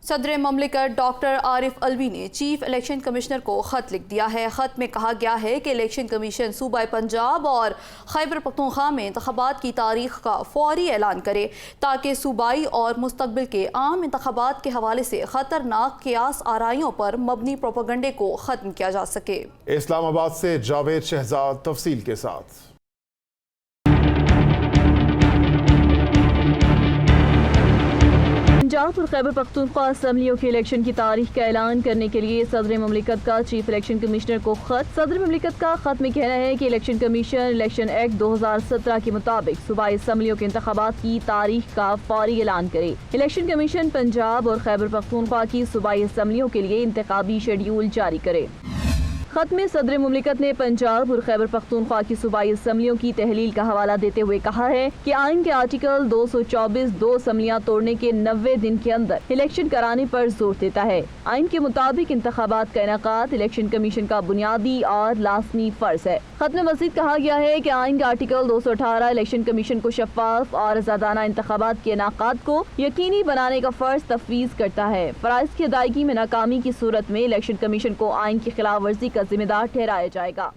صدر مملکت ڈاکٹر عارف علوی نے چیف الیکشن کمشنر کو خط لکھ دیا ہے۔ خط میں کہا گیا ہے کہ الیکشن کمیشن صوبہ پنجاب اور خیبر پختونخوا میں انتخابات کی تاریخ کا فوری اعلان کرے تاکہ صوبائی اور مستقبل کے عام انتخابات کے حوالے سے خطرناک قیاس آرائیوں پر مبنی پروپیگنڈے کو ختم کیا جا سکے۔ اسلام آباد سے جاوید شہزاد تفصیل کے ساتھ۔ پنجاب اور خیبر پختونخوا اسمبلیوں کے الیکشن کی تاریخ کا اعلان کرنے کے لیے صدر مملکت کا چیف الیکشن کمشنر کو خط۔ صدر مملکت کا خط میں کہنا ہے کہ الیکشن کمیشن الیکشن ایکٹ 2017 کے مطابق صوبائی اسمبلیوں کے انتخابات کی تاریخ کا فوری اعلان کرے۔ الیکشن کمیشن پنجاب اور خیبر پختونخوا کی صوبائی اسمبلیوں کے لیے انتخابی شیڈیول جاری کرے۔ خط میں صدر مملکت نے پنجاب اور خیبر پختونخوا کی صوبائی اسمبلیوں کی تحلیل کا حوالہ دیتے ہوئے کہا ہے کہ آئین کے آرٹیکل 224 دو اسمبلیاں توڑنے کے 90 دن کے اندر الیکشن کرانے پر زور دیتا ہے۔ آئین کے مطابق انتخابات کا انعقاد الیکشن کمیشن کا بنیادی اور لازمی فرض ہے۔ خط میں مزید کہا گیا ہے کہ آئین کا آرٹیکل 218 الیکشن کمیشن کو شفاف اور آزادانہ انتخابات کے انعقاد کو یقینی بنانے کا فرض تفویض کرتا ہے۔ فرائض کی ادائیگی میں ناکامی کی صورت میں الیکشن کمیشن کو آئین کی خلاف ورزی کا ذمہ دار ٹھہرایا جائے گا۔